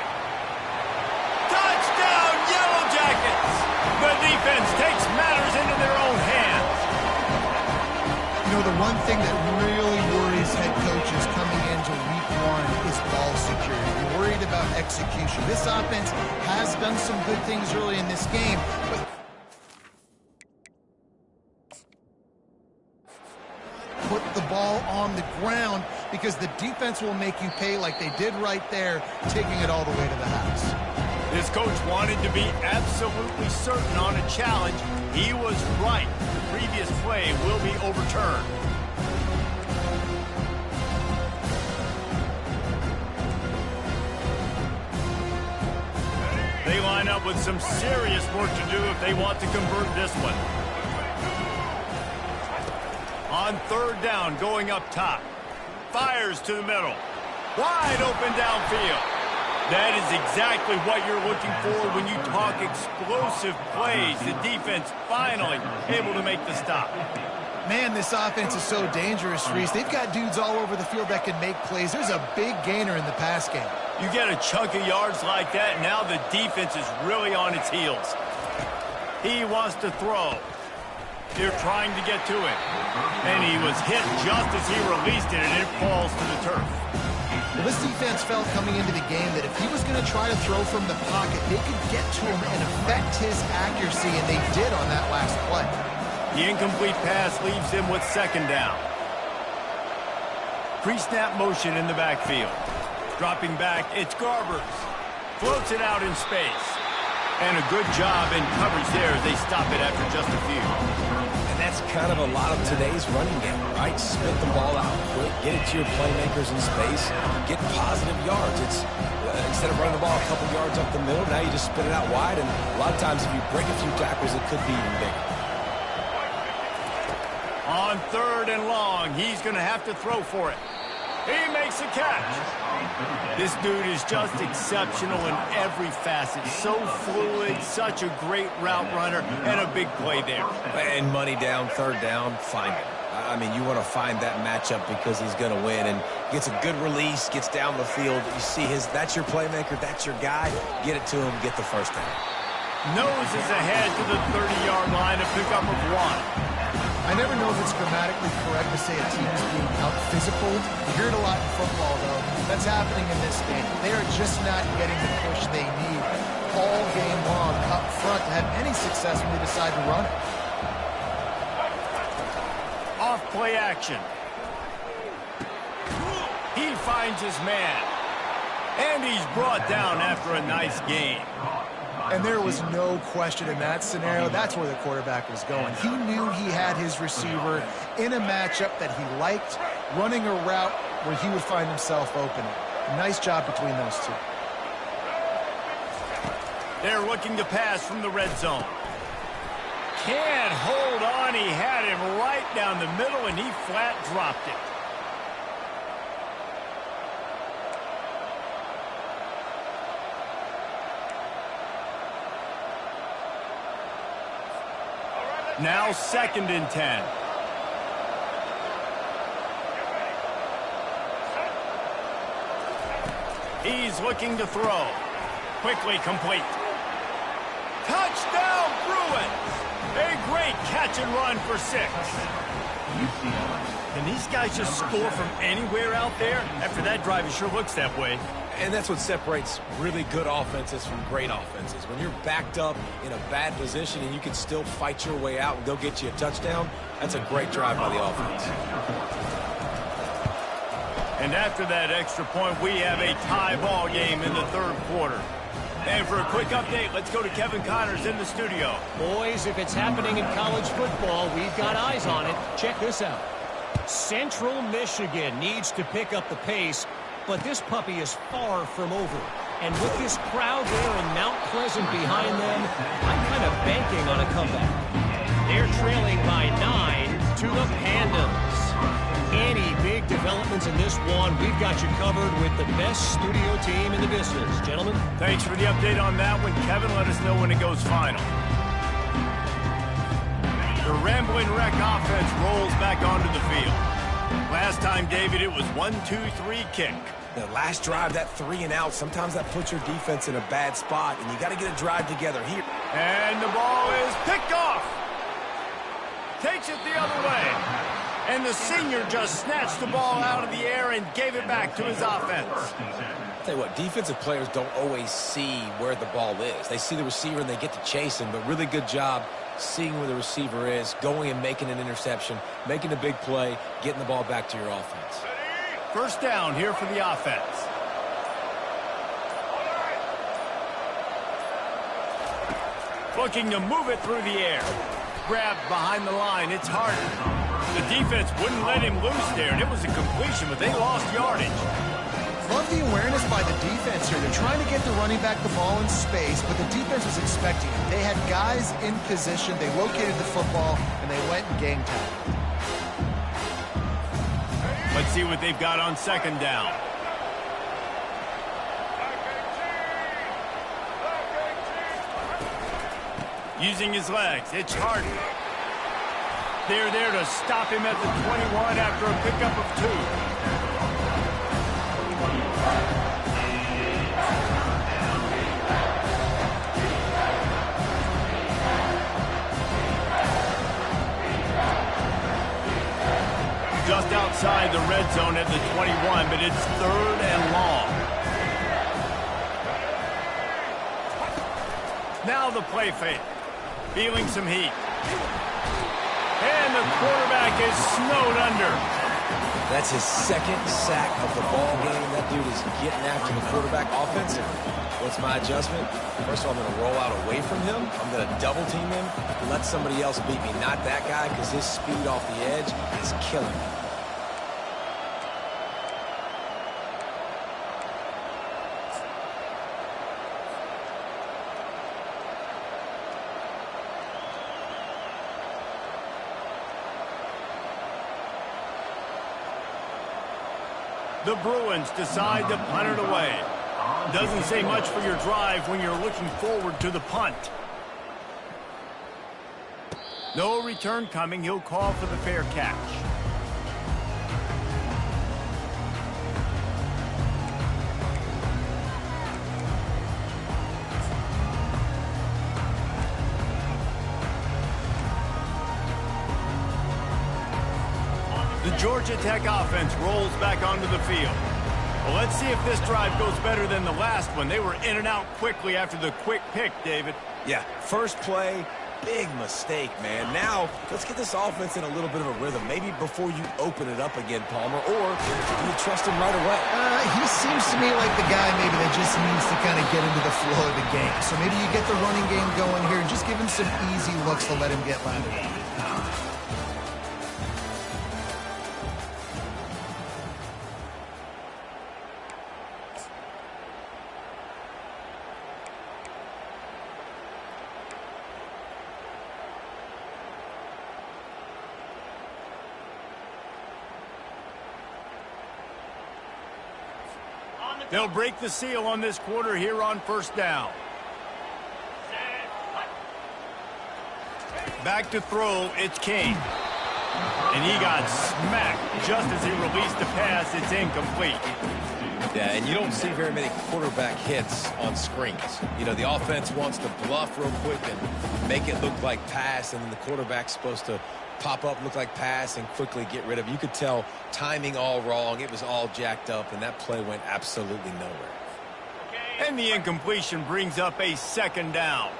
Touchdown, Yellow Jackets! The defense takes matters into their own hands. You know, the one thing that really worries head coaches coming into week 1 is ball security. You're worried about execution. This offense has done some good things early in this game, but put the ball on the ground because the defense will make you pay like they did right there, taking it all the way to the house. This coach wanted to be absolutely certain on a challenge. He was right. The previous play will be overturned. They line up with some serious work to do if they want to convert this one. On 3rd down, going up top. Fires to the middle. Wide open downfield. That is exactly what you're looking for when you talk explosive plays. The defense finally able to make the stop. Man, this offense is so dangerous, Reese. They've got dudes all over the field that can make plays. There's a big gainer in the pass game. You get a chunk of yards like that, now the defense is really on its heels. He wants to throw. They're trying to get to it. And he was hit just as he released it, and it falls to the turf. Well, this defense felt coming into the game that if he was going to try to throw from the pocket, they could get to him and affect his accuracy, and they did on that last play. The incomplete pass leaves him with 2nd down. Pre-snap motion in the backfield. Dropping back, it's Garbers. Floats it out in space. And a good job in coverage there as they stop it after just a few. And that's kind of a lot of today's running game, right? Spit the ball out quick, get it to your playmakers in space, get positive yards. It's instead of running the ball a couple yards up the middle, now you just spit it out wide, and a lot of times if you break a few tackles, it could be even bigger. On 3rd and long, he's going to have to throw for it. He makes a catch. This dude is just exceptional in every facet. So fluid, such a great route runner, and a big play there. And money down, 3rd down, find him. I mean, you want to find that matchup because he's going to win, and gets a good release, gets down the field. You see that's your playmaker, that's your guy. Get it to him, get the 1st down. Noses ahead to the 30-yard line, a pickup of 1. I never know if it's grammatically correct to say a team is being out-physical. You hear it a lot in football, though. That's happening in this game. They are just not getting the push they need all game long up front to have any success when they decide to run it. Off play action. He finds his man. And he's brought down after a nice game. And there was no question in that scenario. That's where the quarterback was going. He knew he had his receiver in a matchup that he liked, running a route where he would find himself open. Nice job between those two. They're looking to pass from the red zone. Can't hold on. He had him right down the middle, and he flat dropped it. Now 2nd and 10. He's looking to throw. Quickly complete. Touchdown, Bruins! A great catch and run for 6. Can these guys just score from anywhere out there? After that drive, it sure looks that way. And that's what separates really good offenses from great offenses. When you're backed up in a bad position and you can still fight your way out and go get you a touchdown, that's a great drive by the offense. And after that extra point, we have a tie ball game in the 3rd quarter. And for a quick update, let's go to Kevin Connors in the studio. Boys, if it's happening in college football, we've got eyes on it. Check this out. Central Michigan needs to pick up the pace, but this puppy is far from over. And with this crowd there in Mount Pleasant behind them, I'm kind of banking on a comeback. They're trailing by 9 to the Pandas. Any big developments in this one, we've got you covered with the best studio team in the business. Gentlemen? Thanks for the update on that one. Kevin, let us know when it goes final. The Rambling Wreck offense rolls back onto the field. Last time, David, it was 1-2-3 kick. The last drive, that 3 and out, sometimes that puts your defense in a bad spot, and you got to get a drive together here. And the ball is picked off. Takes it the other way. And the senior just snatched the ball out of the air and gave it back to his offense. I'll tell you what, defensive players don't always see where the ball is. They see the receiver and they get to chase him, but really good job seeing where the receiver is, going and making an interception, making a big play, getting the ball back to your offense. 1st down here for the offense. Looking to move it through the air. Grabbed behind the line. It's Harden. The defense wouldn't let him loose there, and it was a completion, but they lost yardage. Love the awareness by the defense here. They're trying to get the running back the ball in space, but the defense was expecting it. They had guys in position. They located the football, and they went and gang tagged. Let's see what they've got on 2nd down. Using his legs, it's Harden. They're there to stop him at the 21 after a pickup of 2. Just outside the red zone at the 21, but it's 3rd and long. Now the play fake. Feeling some heat. And the quarterback is snowed under. That's his 2nd sack of the ball game. That dude is getting after the quarterback offensive. What's my adjustment? First of all, I'm going to roll out away from him. I'm going to double team him and let somebody else beat me. Not that guy, because his speed off the edge is killing me. The Bruins decide to punt it away. Doesn't say much for your drive when you're looking forward to the punt. No return coming. He'll call for the fair catch. The Georgia Tech offense rolls back onto the field. Well, let's see if this drive goes better than the last one. They were in and out quickly after the quick pick, David. Yeah, first play, big mistake, man. Now, let's get this offense in a little bit of a rhythm. Maybe before you open it up again, Palmer, or do you trust him right away? He seems to me like the guy maybe that just needs to kind of get into the flow of the game. So maybe you get the running game going here and just give him some easy looks to let him get lathered up. They'll break the seal on this quarter here on first down. Back to throw, it's King. And he got smacked just as he released the pass. It's incomplete. Yeah, and you don't see very many quarterback hits on screens. You know, the offense wants to bluff real quick and make it look like pass, and then the quarterback's supposed to pop up, look like pass, and quickly get rid of it. You could tell timing all wrong. It was all jacked up, and that play went absolutely nowhere. And the incompletion brings up a second down.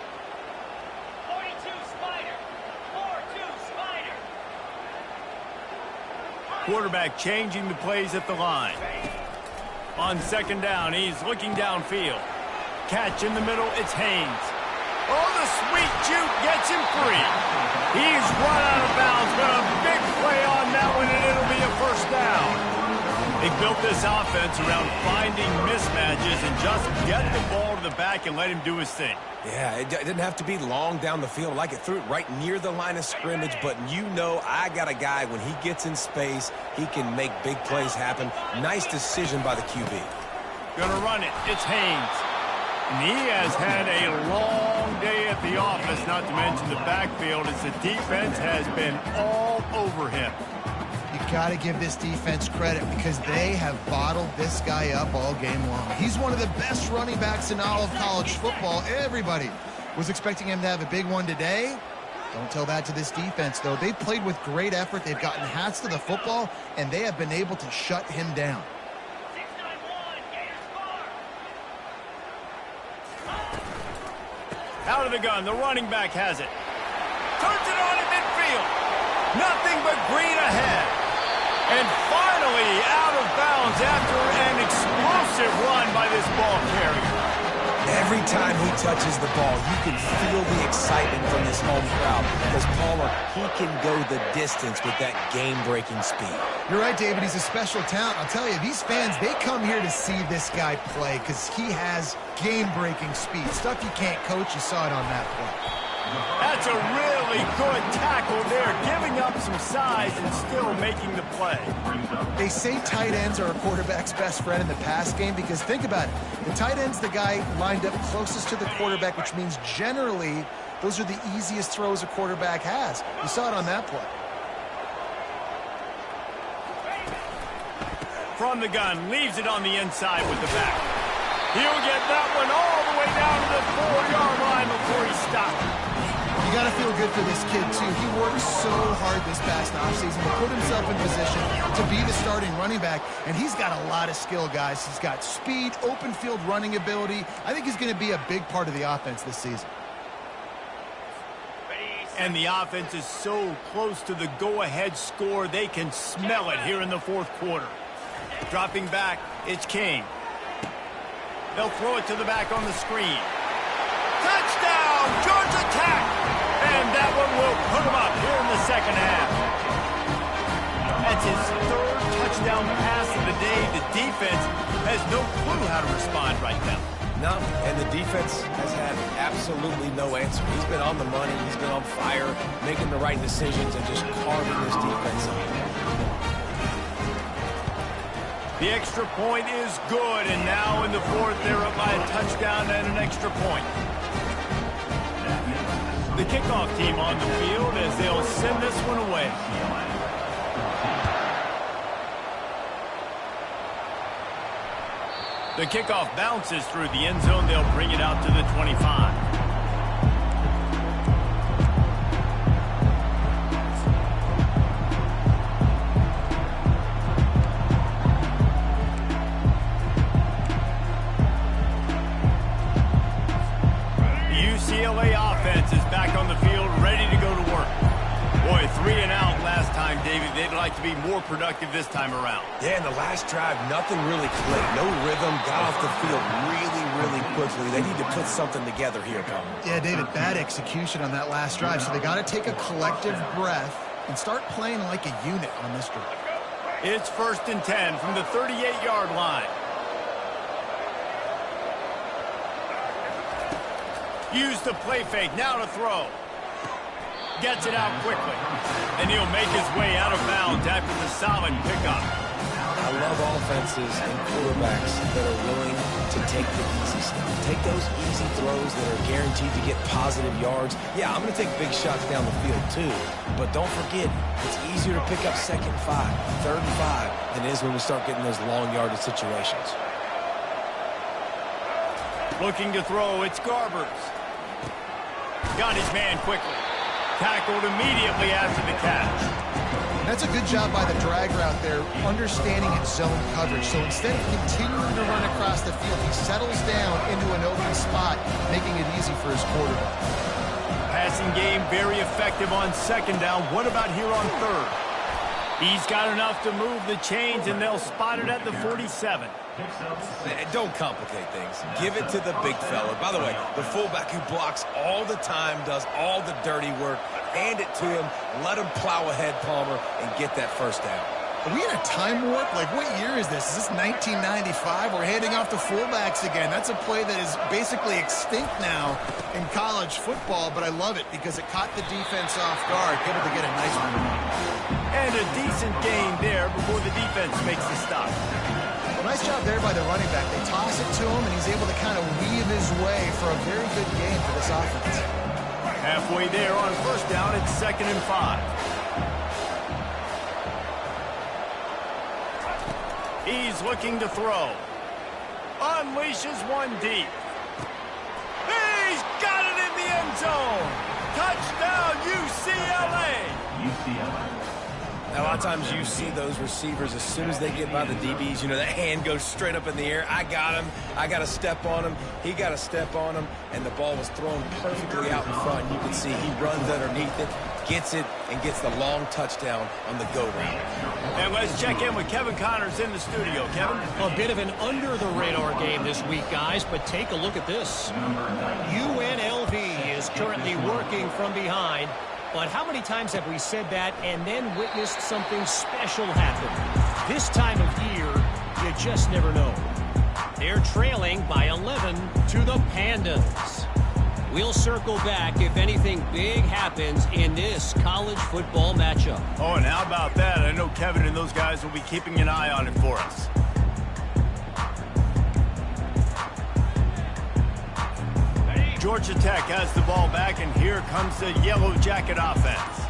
42 Spider. 4-2 Spider. Quarterback changing the plays at the line. On second down, he's looking downfield. Catch in the middle, it's Haynes. Oh, the sweet juke gets him free. He's run out of bounds, but a big play on that one, and it'll be a first down. They built this offense around finding mismatches and just get the ball to the back and let him do his thing. Yeah, it didn't have to be long down the field. Like it threw it right near the line of scrimmage, but you know I got a guy, when he gets in space, he can make big plays happen. Nice decision by the QB. Gonna run it. It's Haynes. And he has had a long day at the office, not to mention the backfield, as the defense has been all over him. You got to give this defense credit because they have bottled this guy up all game long. He's one of the best running backs in all of college football. Everybody was expecting him to have a big one today. Don't tell that to this defense, though. They've played with great effort. They've gotten hats to the football, and they have been able to shut him down. 691 Gators bar. Out of the gun, the running back has it. Turns it on in midfield. Nothing but green ahead. And finally out of bounds after an explosive run by this ball carrier. Every time he touches the ball, you can feel the excitement from this home crowd because, Paula, he can go the distance with that game-breaking speed. You're right, David. He's a special talent. I'll tell you, these fans, they come here to see this guy play because he has game-breaking speed. Stuff you can't coach. You saw it on that play. That's a really good tackle there, giving up some size and still making the play. They say tight ends are a quarterback's best friend in the pass game because think about it. The tight end's the guy lined up closest to the quarterback, which means generally those are the easiest throws a quarterback has. You saw it on that play. From the gun, leaves it on the inside with the back. He'll get that one all the way down to the 4-yard line before he stops. You got to feel good for this kid, too. He worked so hard this past offseason to put himself in position to be the starting running back, and he's got a lot of skill, guys. He's got speed, open field running ability. I think he's going to be a big part of the offense this season. And the offense is so close to the go-ahead score, they can smell it here in the fourth quarter. Dropping back, it's King. They'll throw it to the back on the screen. Touchdown, Georgia Tech! And that one will put him up here in the second half. That's his third touchdown pass of the day. The defense has no clue how to respond right now. No, and the defense has had absolutely no answer. He's been on the money. He's been on fire, making the right decisions and just carving this defense up. The extra point is good, and now in the fourth, they're up by a touchdown and an extra point. The kickoff team on the field as they'll send this one away. The kickoff bounces through the end zone. They'll bring it out to the 25. UCLA offense is back on the field, ready to go to work. Boy, 3 and out last time, David. They'd like to be more productive this time around. Yeah, in the last drive, nothing really clicked. No rhythm, got off the field really quickly. They need to put something together here, Tom. Yeah, David, bad execution on that last drive, so they got to take a collective breath and start playing like a unit on this drive. It's 1st and 10 from the 38-yard line. Use the play fake, now to throw. Gets it out quickly. And he'll make his way out of bounds after the solid pickup. I love offenses and quarterbacks that are willing to take the easy stuff. Take those easy throws that are guaranteed to get positive yards. Yeah, I'm going to take big shots down the field too, but don't forget, it's easier to pick up 2nd and 5, 3rd and 5 than it is when we start getting those long yardage situations. Looking to throw, it's Garbers. Got his man quickly. Tackled immediately after the catch. That's a good job by the drag route there, understanding its zone coverage. So instead of continuing to run across the field, he settles down into an open spot, making it easy for his quarterback. Passing game very effective on 2nd down. What about here on 3rd? He's got enough to move the chains, and they'll spot it at the 47. Don't complicate things. Give it to the big fella. By the way, the fullback who blocks all the time, does all the dirty work. Hand it to him, let him plow ahead, Palmer, and get that 1st down. Are we in a time warp? Like, what year is this? Is this 1995? We're handing off to fullbacks again. That's a play that is basically extinct now in college football, but I love it because it caught the defense off guard, able to get a nice one. And a decent gain there before the defense makes the stop. Well, nice job there by the running back. They toss it to him, and he's able to kind of weave his way for a very good game for this offense. Halfway there on 1st down, it's 2nd and 5. He's looking to throw. Unleashes one deep. He's got it in the end zone. Touchdown, UCLA. Now, a lot of times you see those receivers, as soon as they get by the DBs, you know, that hand goes straight up in the air. I got him. I got to step on him. He got to step on him. And the ball was thrown perfectly out in front. You can see he runs underneath it, gets it, and gets the long touchdown on the go route. And let's check in with Kevin Connors in the studio. Kevin? A bit of an under-the-radar game this week, guys, but take a look at this. UNLV is currently working from behind. But how many times have we said that and then witnessed something special happen? This time of year, you just never know. They're trailing by 11 to the Pandas. We'll circle back if anything big happens in this college football matchup. Oh, and how about that? I know Kevin and those guys will be keeping an eye on it for us. Georgia Tech has the ball back, and here comes the Yellow Jacket offense.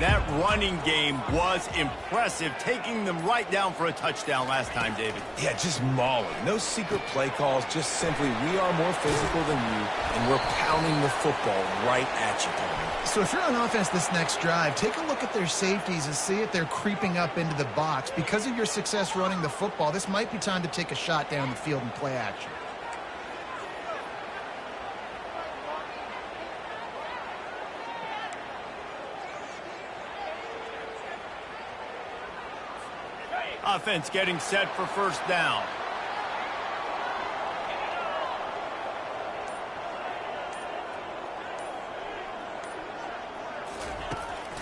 That running game was impressive, taking them right down for a touchdown last time, David. Yeah, just mauling. No secret play calls, just simply we are more physical than you, and we're pounding the football right at you, Palmer. So if you're on offense this next drive, take a look at their safeties and see if they're creeping up into the box. Because of your success running the football, this might be time to take a shot down the field and play action. Offense getting set for 1st down.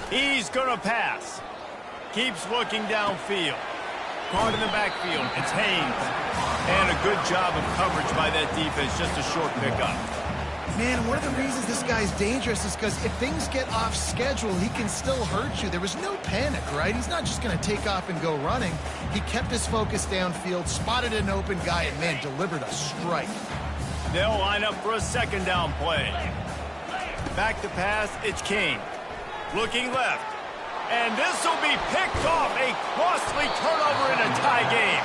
He's going to pass. Keeps looking downfield. Caught in the backfield. It's Haynes. And a good job of coverage by that defense. Just a short pickup. Man, one of the reasons this guy's dangerous is because if things get off schedule, he can still hurt you. There was no panic, right? He's not just going to take off and go running. He kept his focus downfield, spotted an open guy, and, man, delivered a strike. They'll line up for a 2nd down play. Back to pass, it's King. Looking left. And this will be picked off. A costly turnover in a tie game.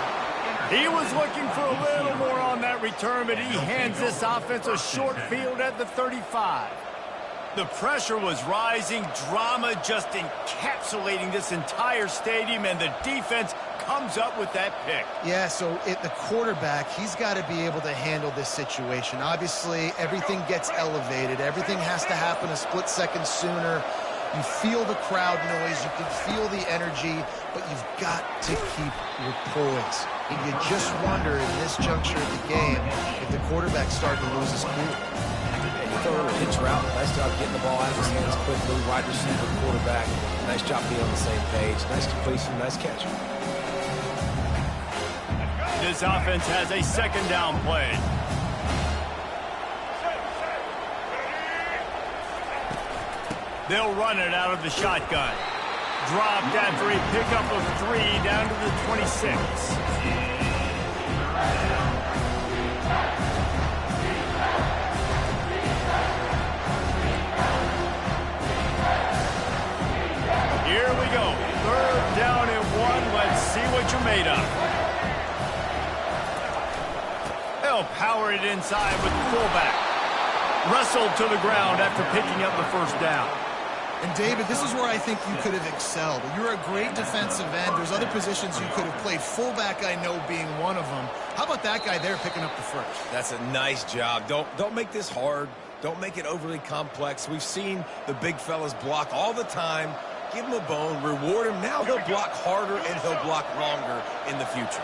He was looking for a little more on that return, but he hands this offense a short field at the 35. The pressure was rising, drama just encapsulating this entire stadium, and the defense comes up with that pick. Yeah, so the quarterback, he's got to be able to handle this situation. Obviously, everything gets elevated. Everything has to happen a split second sooner. You feel the crowd noise. You can feel the energy, but you've got to keep your poise. And you just wonder in this juncture of the game if the quarterback's starting to lose his cool. And you throw a little hitch route. Nice job getting the ball out of his hands quickly. Wide receiver, quarterback. Nice job being on the same page. Nice completion, nice catch. This offense has a 2nd down play. They'll run it out of the shotgun. Dropped after a pickup of 3 down to the 26. Here we go. 3rd down and 1. Let's see what you're made of. They'll power it inside with the fullback. Wrestled to the ground after picking up the 1st down. And, David, this is where I think you could have excelled. You're a great defensive end. There's other positions you could have played. Fullback, I know, being one of them. How about that guy there picking up the 1st? That's a nice job. Don't make this hard. Don't make it overly complex. We've seen the big fellas block all the time. Give him a bone, reward him. Now he'll block harder and he'll block longer in the future.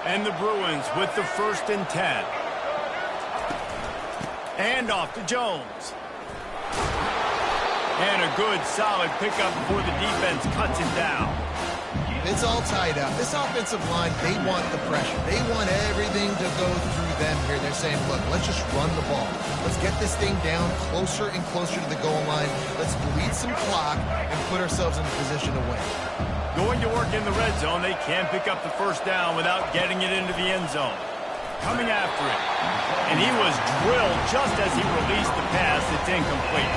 And the Bruins with the 1st and 10. And off to Jones. And a good, solid pickup before the defense cuts it down. It's all tied up. This offensive line, they want the pressure. They want everything to go through them here. They're saying, look, let's just run the ball. Let's get this thing down closer and closer to the goal line. Let's bleed some clock and put ourselves in a position to win. Going to work in the red zone, they can't pick up the 1st down without getting it into the end zone. Coming after it. And he was drilled just as he released the pass. It's incomplete.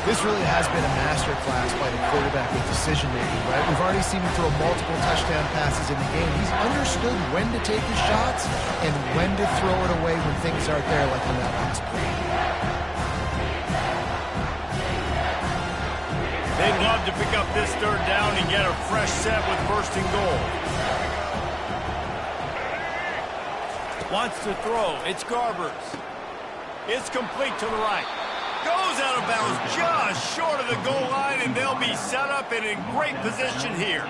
This really has been a masterclass by the quarterback with decision-making, right? We've already seen him throw multiple touchdown passes in the game. He's understood when to take his shots and when to throw it away when things aren't there, like on that last play. They'd love to pick up this 3rd down and get a fresh set with 1st and goal. Wants to throw. It's Garbers. It's complete to the right. Goes out of bounds just short of the goal line, and they'll be set up and in great position here.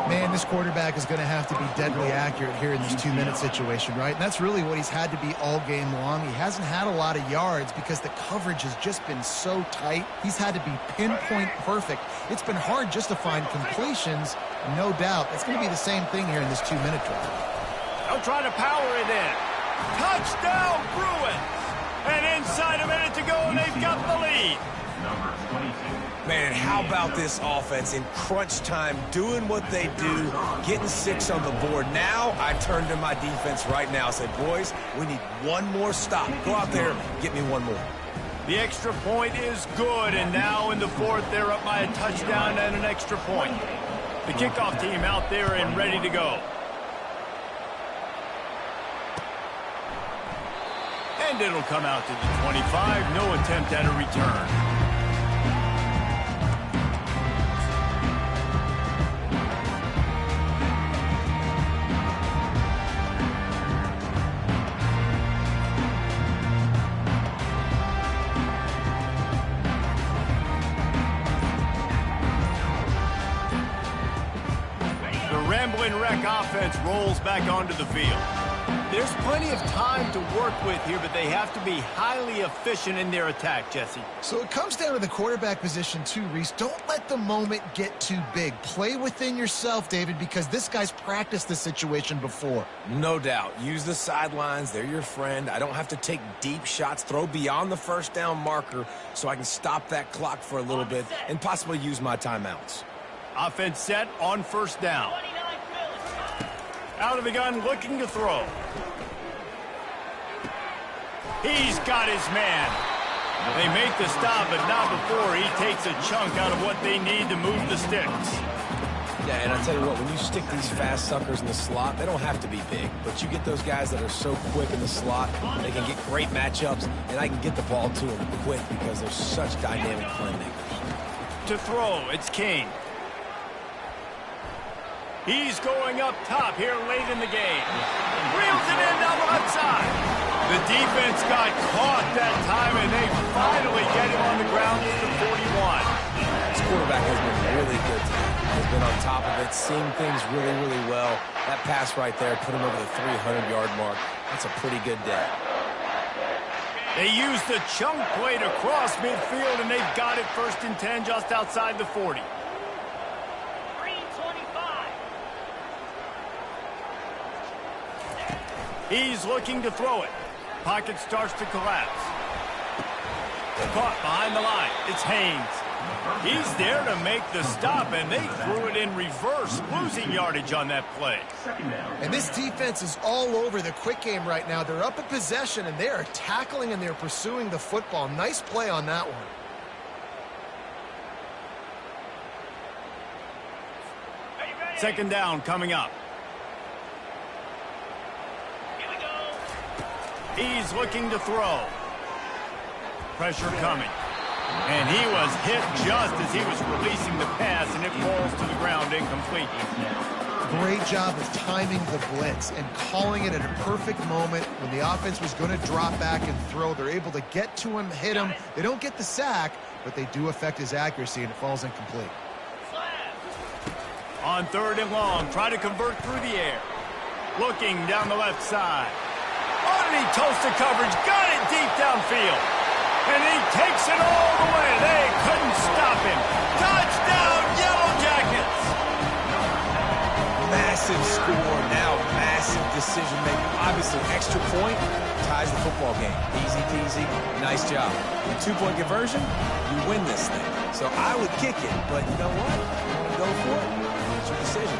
Man, this quarterback is going to have to be deadly accurate here in this 2-minute situation, right? And that's really what he's had to be all game long. He hasn't had a lot of yards because the coverage has just been so tight. He's had to be pinpoint perfect. It's been hard just to find completions, no doubt. It's going to be the same thing here in this 2-minute drive. They'll try to power it in. Touchdown, Bruins! And inside a minute to go, and they've got the lead. Number 22. Man, how about this offense in crunch time, doing what they do, getting 6 on the board. Now I turn to my defense right now and say, boys, we need one more stop. Go out there, get me one more. The extra point is good, and now in the 4th, they're up by a touchdown and an extra point. The kickoff team out there and ready to go. And it'll come out to the 25. No attempt at a return. The Ramblin' Wreck offense rolls back onto the field. There's plenty of time to work with here, but they have to be highly efficient in their attack, Jesse. So it comes down to the quarterback position too, Reese. Don't let the moment get too big. Play within yourself, David, because this guy's practiced this situation before. No doubt. Use the sidelines. They're your friend. I don't have to take deep shots. Throw beyond the 1st down marker so I can stop that clock for a little bit and possibly use my timeouts. Offense set on 1st down. Out of the gun, looking to throw. He's got his man. They make the stop, but not before he takes a chunk out of what they need to move the sticks. Yeah, and I tell you what, when you stick these fast suckers in the slot, they don't have to be big. But you get those guys that are so quick in the slot, they can get great matchups, and I can get the ball to them quick because they're such dynamic playmakers. To throw, it's King. He's going up top here late in the game. Reels it in down the left side. The defense got caught that time, and they finally get him on the ground at the 41. This quarterback has been really good today. Has been on top of it, seeing things really, really well. That pass right there put him over the 300-yard mark. That's a pretty good day. They used the chunk play to cross midfield, and they've got it 1st and 10 just outside the 40. He's looking to throw it. Pocket starts to collapse. Caught behind the line. It's Haynes. He's there to make the stop, and they threw it in reverse, losing yardage on that play. And this defense is all over the quick game right now. They're up in possession, and they are tackling and they're pursuing the football. Nice play on that one. Second down coming up. Here we go. He's looking to throw. Pressure coming. And he was hit just as he was releasing the pass, and it falls to the ground incomplete. Great job of timing the blitz and calling it at a perfect moment when the offense was going to drop back and throw. They're able to get to him, hit him. They don't get the sack, but they do affect his accuracy, and it falls incomplete. On third and long, try to convert through the air. Looking down the left side. Underneath toasted coverage, got it deep downfield. And he takes it all the way. They couldn't stop him. Touchdown, Yellow Jackets! Massive score, now massive decision-making. Obviously, extra point ties the football game. Easy peasy, nice job. The two-point conversion, you win this thing. So I would kick it, but you know what? You want to go for it? It's your decision.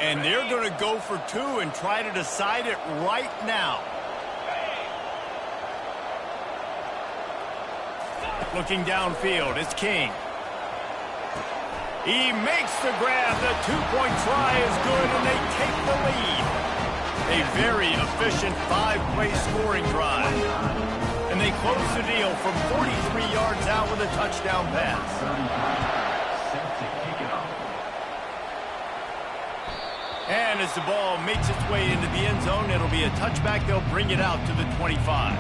And they're going to go for two and try to decide it right now. Looking downfield, it's King. He makes the grab. The two-point try is good, and they take the lead. A very efficient five-play scoring drive. And they close the deal from 43 yards out with a touchdown pass. And as the ball makes its way into the end zone, it'll be a touchback. They'll bring it out to the 25.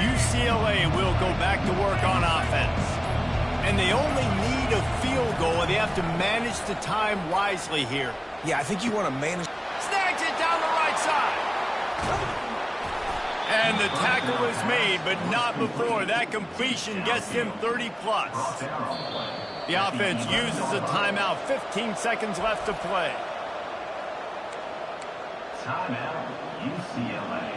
UCLA will go back to work on offense. And they only need a field goal, and they have to manage the time wisely here. Yeah, I think you want to manage. Snags it down the right side. And the tackle is made, but not before. That completion gets him 30-plus. The offense uses a timeout. 15 seconds left to play. Timeout, UCLA.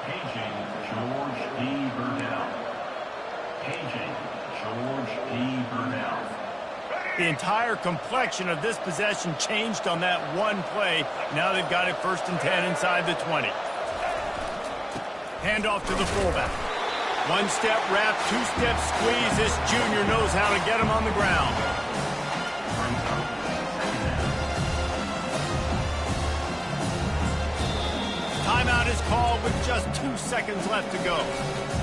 Paging George P. Burdell. Paging George P. Burdell. The entire complexion of this possession changed on that one play. Now they've got it 1st and 10 inside the 20. Handoff to the fullback. One-step wrap, two-step squeeze. This junior knows how to get him on the ground. Timeout is called with just 2 seconds left to go.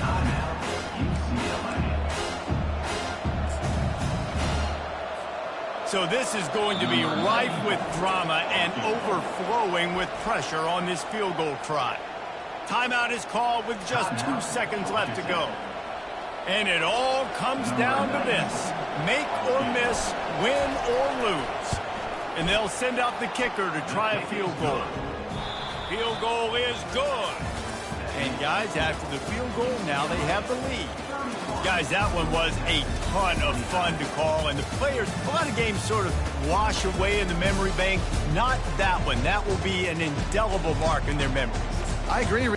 Timeout, UCLA. So this is going to be rife with drama and overflowing with pressure on this field goal try. Timeout is called with just 2 seconds left to go. And it all comes down to this. Make or miss, win or lose. And they'll send out the kicker to try a field goal. Field goal is good. And guys, after the field goal, now they have the lead. Guys, that one was a ton of fun to call, and the players, a lot of games sort of wash away in the memory bank. Not that one. That will be an indelible mark in their memories. I agree.